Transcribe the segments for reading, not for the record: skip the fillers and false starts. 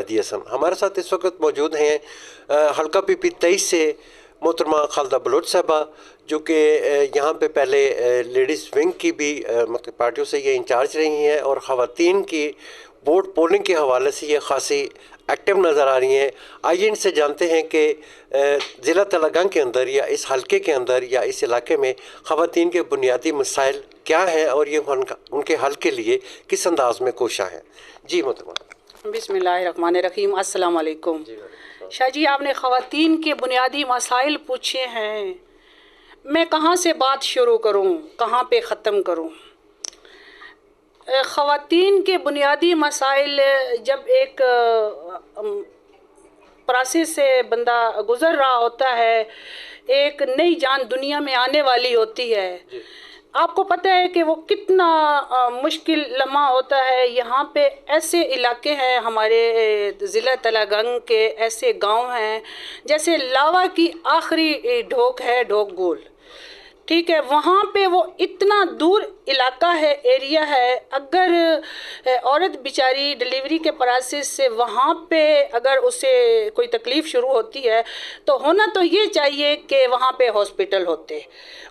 مہدی حسن. ہمارے ساتھ اس وقت موجود ہیں حلقہ PP 23 سے محترمہ خالدہ بلوچ صاحبہ، جو کہ یہاں پہ پہلے لیڈیز ونگ کی بھی مختلف پارٹیوں سے یہ انچارج رہی ہیں، اور خواتین کی ووٹ پولنگ کے حوالے سے یہ خاصی ایکٹیو نظر آ رہی ہیں. آئیے ان سے جانتے ہیں کہ ضلع تلہ کے اندر یا اس حلقے کے اندر یا اس علاقے میں خواتین کے بنیادی مسائل کیا ہیں اور یہ ان کے حل کے لیے کس انداز میں کوشاں ہیں. جی محترمہ. بسم اللہ الرحمن الرحیم. السلام علیکم. شاہ جی، آپ نے خواتین کے بنیادی مسائل پوچھے ہیں. میں کہاں سے بات شروع کروں، کہاں پہ ختم کروں؟ خواتین کے بنیادی مسائل جب ایک پروسیس سے بندہ گزر رہا ہوتا ہے، ایک نئی جان دنیا میں آنے والی ہوتی ہے. آپ کو پتہ ہے کہ وہ کتنا مشکل لمحہ ہوتا ہے. یہاں پہ ایسے علاقے ہیں ہمارے ضلع تلہ گنگ کے، ایسے گاؤں ہیں جیسے لاوا کی آخری ڈھوک ہے، ڈھوک گول، ٹھیک ہے. وہاں پہ وہ اتنا دور علاقہ ہے، ایریا ہے. اگر عورت بیچاری ڈلیوری کے پروسیس سے وہاں پہ اگر اسے کوئی تکلیف شروع ہوتی ہے تو ہونا تو یہ چاہیے کہ وہاں پہ ہاسپٹل ہوتے.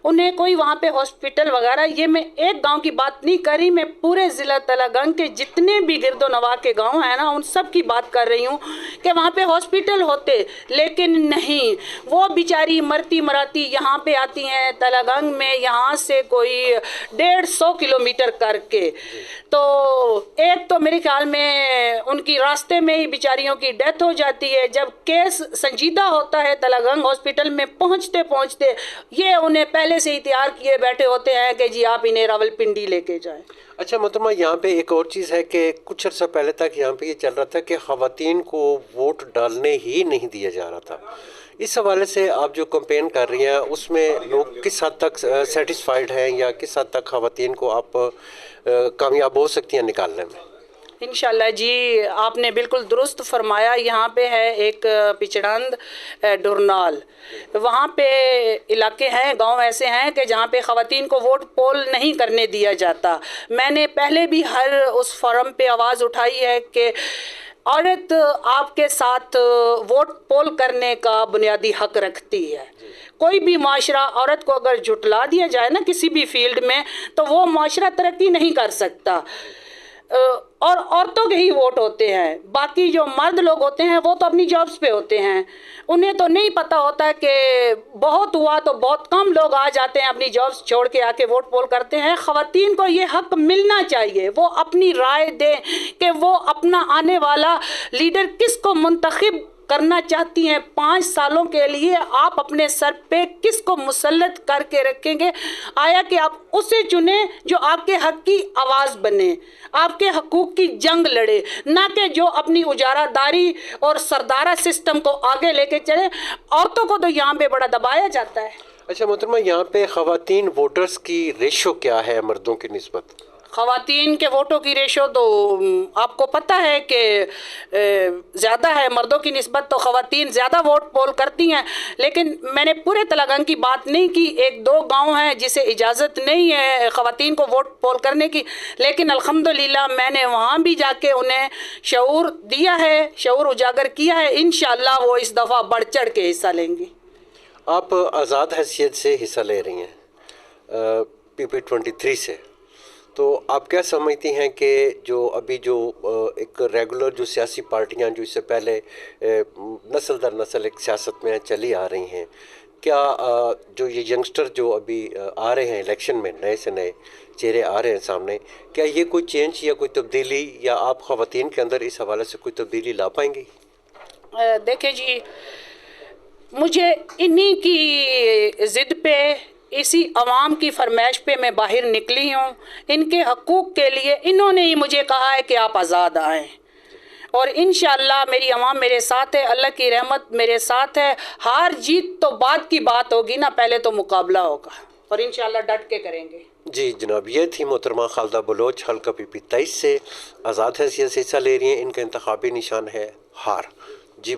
انہیں کوئی وہاں پہ ہاسپٹل وغیرہ، یہ میں ایک گاؤں کی بات نہیں کر رہی، میں پورے ضلع تلہ گنگ کے جتنے بھی گرد و نواح کے گاؤں ہیں نا، ان سب کی بات کر رہی ہوں کہ وہاں پہ ہاسپٹل ہوتے. لیکن نہیں، وہ بیچاری مرتی مراتی یہاں پہ آتی ہیں تلہ گنگ میں، یہاں سے کوئی 150 کلومیٹر کر کے. تو ایک تو میرے خیال میں ان کی راستے میں ہی بیچاریوں کی ڈیتھ ہو جاتی ہے. جب کیس سنجیدہ ہوتا ہے تلہ گنگ ہاسپٹل میں پہنچتے پہنچتے یہ انہیں پہلے سے ہی تیار کیے بیٹھے ہوتے ہیں کہ جی آپ انہیں راولپنڈی لے کے جائیں. اچھا محترمہ، یہاں پہ ایک اور چیز ہے کہ کچھ عرصہ پہلے تک یہاں پہ یہ چل رہا تھا کہ خواتین کو ووٹ ڈالنے ہی نہیں دیا جا رہا تھا. اس حوالے سے آپ جو کمپین کر رہی ہیں اس میں لوگ کس حد تک سیٹسفائیڈ ہیں، یا کس حد تک خواتین کو آپ کامیاب ہو سکتی ہیں نکالنے میں؟ انشاءاللہ جی، آپ نے بالکل درست فرمایا. یہاں پہ ہے ایک پچڑند ڈورنال، وہاں پہ علاقے ہیں، گاؤں ایسے ہیں کہ جہاں پہ خواتین کو ووٹ پول نہیں کرنے دیا جاتا. میں نے پہلے بھی ہر اس فورم پہ آواز اٹھائی ہے کہ عورت آپ کے ساتھ ووٹ پول کرنے کا بنیادی حق رکھتی ہے. کوئی بھی معاشرہ عورت کو اگر جھٹلا دیا جائے نا کسی بھی فیلڈ میں تو وہ معاشرہ ترقی نہیں کر سکتا. اور عورتوں کے ہی ووٹ ہوتے ہیں، باقی جو مرد لوگ ہوتے ہیں وہ تو اپنی جابز پہ ہوتے ہیں. انہیں تو نہیں پتہ ہوتا کہ بہت ہوا تو بہت کم لوگ آ جاتے ہیں اپنی جابز چھوڑ کے آ کے ووٹ پول کرتے ہیں. خواتین کو یہ حق ملنا چاہیے، وہ اپنی رائے دیں کہ وہ اپنا آنے والا لیڈر کس کو منتخب کرنا چاہتی ہیں. 5 سالوں کے لیے آپ اپنے سر پہ کس کو مسلط کر کے رکھیں گے؟ آیا کہ آپ اسے چنیں جو آپ کے حق کی آواز بنے، آپ کے حقوق کی جنگ لڑے، نہ کہ جو اپنی اجارہ داری اور سردارہ سسٹم کو آگے لے کے چلے. عورتوں کو تو یہاں پہ بڑا دبایا جاتا ہے. اچھا محترمہ، یہاں پہ خواتین ووٹرز کی ریشو کیا ہے مردوں کی نسبت؟ خواتین کے ووٹوں کی ریشو تو آپ کو پتہ ہے کہ زیادہ ہے مردوں کی نسبت، تو خواتین زیادہ ووٹ پول کرتی ہیں. لیکن میں نے پورے تلہ گنگ کی بات نہیں کی. 1-2 گاؤں ہیں جسے اجازت نہیں ہے خواتین کو ووٹ پول کرنے کی، لیکن الحمدللہ میں نے وہاں بھی جا کے انہیں شعور دیا ہے، شعور اجاگر کیا ہے. انشاءاللہ وہ اس دفعہ بڑھ چڑھ کے حصہ لیں گی. آپ آزاد حیثیت سے حصہ لے رہی ہیں PP 23 سے، تو آپ کیا سمجھتی ہیں کہ جو ابھی جو ایک ریگولر جو سیاسی پارٹیاں جو اس سے پہلے نسل در نسل ایک سیاست میں چلی آ رہی ہیں، کیا جو یہ ینگسٹر جو ابھی آ رہے ہیں الیکشن میں، نئے سے نئے چہرے آ رہے ہیں سامنے، کیا یہ کوئی چینج یا کوئی تبدیلی، یا آپ خواتین کے اندر اس حوالے سے کوئی تبدیلی لا پائیں گی؟ دیکھیں جی، مجھے انہی کی ضد پہ، اسی عوام کی فرمائش پہ میں باہر نکلی ہوں. ان کے حقوق کے لیے انہوں نے ہی مجھے کہا ہے کہ آپ آزاد آئیں، اور انشاءاللہ میری عوام میرے ساتھ ہے، اللہ کی رحمت میرے ساتھ ہے. ہار جیت تو بعد کی بات ہوگی نا، پہلے تو مقابلہ ہوگا، اور انشاءاللہ ڈٹ کے کریں گے. جی جناب، یہ تھی محترمہ خالدہ بلوچ، حلقہ PP 23 سے آزاد حیثیت سے حصہ لے رہی ہیں. ان کا انتخابی نشان ہے ہار. جی